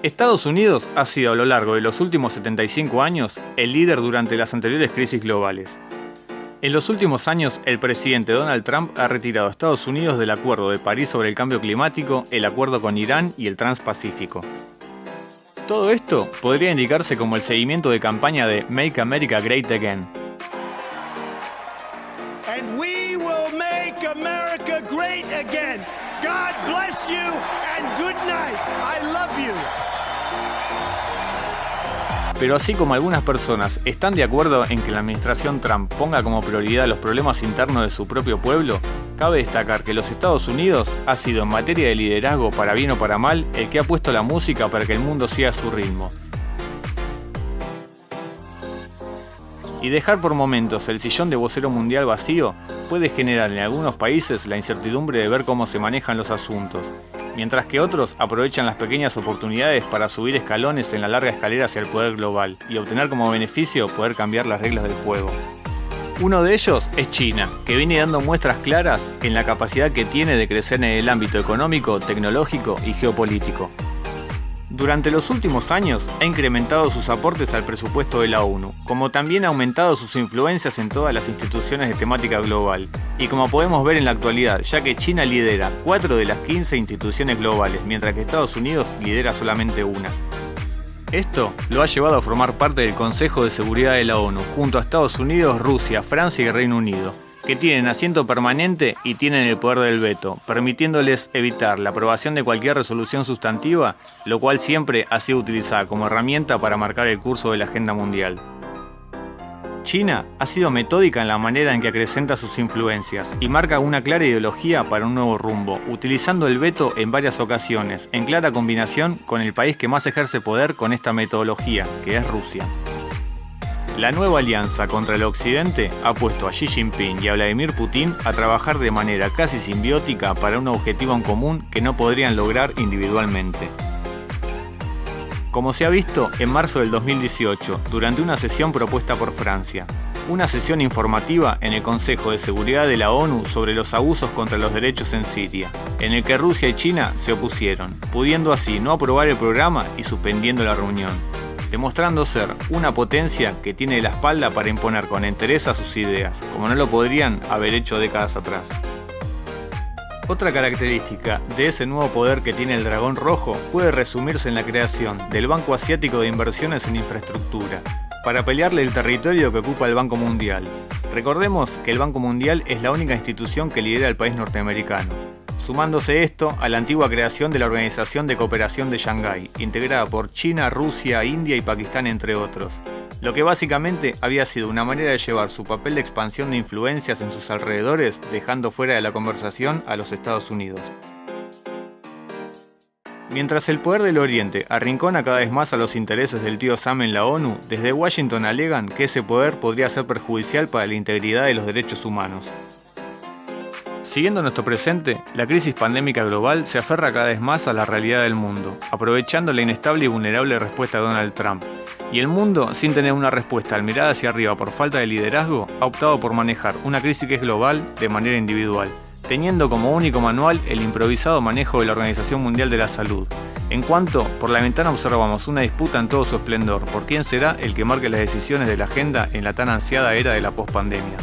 Estados Unidos ha sido a lo largo de los últimos 75 años el líder durante las anteriores crisis globales. En los últimos años, el presidente Donald Trump ha retirado a Estados Unidos del Acuerdo de París sobre el cambio climático, el acuerdo con Irán y el Transpacífico. Todo esto podría indicarse como el seguimiento de campaña de Make America Great Again. And we will make America great again. God bless you and good night. I love you. Pero así como algunas personas están de acuerdo en que la administración Trump ponga como prioridad los problemas internos de su propio pueblo, cabe destacar que los Estados Unidos ha sido en materia de liderazgo, para bien o para mal, el que ha puesto la música para que el mundo siga a su ritmo. Y dejar por momentos el sillón de vocero mundial vacío puede generar en algunos países la incertidumbre de ver cómo se manejan los asuntos, mientras que otros aprovechan las pequeñas oportunidades para subir escalones en la larga escalera hacia el poder global y obtener como beneficio poder cambiar las reglas del juego. Uno de ellos es China, que viene dando muestras claras en la capacidad que tiene de crecer en el ámbito económico, tecnológico y geopolítico. Durante los últimos años ha incrementado sus aportes al presupuesto de la ONU, como también ha aumentado sus influencias en todas las instituciones de temática global, y como podemos ver en la actualidad, ya que China lidera 4 de las 15 instituciones globales, mientras que Estados Unidos lidera solamente una. Esto lo ha llevado a formar parte del Consejo de Seguridad de la ONU, junto a Estados Unidos, Rusia, Francia y Reino Unido, que tienen asiento permanente y tienen el poder del veto, permitiéndoles evitar la aprobación de cualquier resolución sustantiva, lo cual siempre ha sido utilizada como herramienta para marcar el curso de la agenda mundial. China ha sido metódica en la manera en que acrecenta sus influencias y marca una clara ideología para un nuevo rumbo, utilizando el veto en varias ocasiones, en clara combinación con el país que más ejerce poder con esta metodología, que es Rusia. La nueva alianza contra el Occidente ha puesto a Xi Jinping y a Vladimir Putin a trabajar de manera casi simbiótica para un objetivo en común que no podrían lograr individualmente. Como se ha visto en marzo del 2018, durante una sesión propuesta por Francia, una sesión informativa en el Consejo de Seguridad de la ONU sobre los abusos contra los derechos en Siria, en el que Rusia y China se opusieron, pudiendo así no aprobar el programa y suspendiendo la reunión, demostrando ser una potencia que tiene la espalda para imponer con entereza sus ideas, como no lo podrían haber hecho décadas atrás. Otra característica de ese nuevo poder que tiene el dragón rojo puede resumirse en la creación del Banco Asiático de Inversiones en Infraestructura, para pelearle el territorio que ocupa el Banco Mundial. Recordemos que el Banco Mundial es la única institución que lidera el país norteamericano, sumándose esto a la antigua creación de la Organización de Cooperación de Shanghái, integrada por China, Rusia, India y Pakistán, entre otros, lo que básicamente había sido una manera de llevar su papel de expansión de influencias en sus alrededores, dejando fuera de la conversación a los Estados Unidos. Mientras el poder del Oriente arrincona cada vez más a los intereses del tío Sam en la ONU, desde Washington alegan que ese poder podría ser perjudicial para la integridad de los derechos humanos. Siguiendo nuestro presente, la crisis pandémica global se aferra cada vez más a la realidad del mundo, aprovechando la inestable y vulnerable respuesta de Donald Trump. Y el mundo, sin tener una respuesta al mirar hacia arriba por falta de liderazgo, ha optado por manejar una crisis que es global de manera individual, teniendo como único manual el improvisado manejo de la Organización Mundial de la Salud. En cuanto por la ventana observamos una disputa en todo su esplendor por quién será el que marque las decisiones de la agenda en la tan ansiada era de la pospandemia.